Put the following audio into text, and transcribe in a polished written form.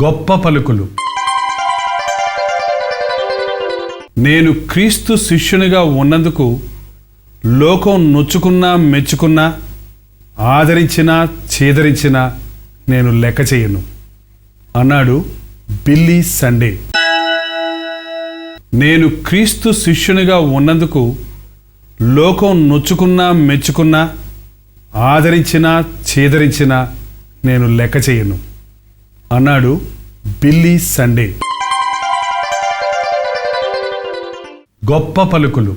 గొప్ప పలుకులు. నేను క్రీస్తు శిష్యునిగా ఉన్నందుకు లోకం నొచ్చుకున్నా మెచ్చుకున్నా ఆదరించినా చేదరించినా నేను లెక్క చేయను అన్నాడు బిల్లీ సండే. నేను క్రీస్తు శిష్యునిగా ఉన్నందుకు లోకం నొచ్చుకున్నా మెచ్చుకున్నా ఆదరించినా చేదరించినా నేను లెక్క చేయను అన్నాడు బిల్లీ సండే. గొప్ప పలుకులు.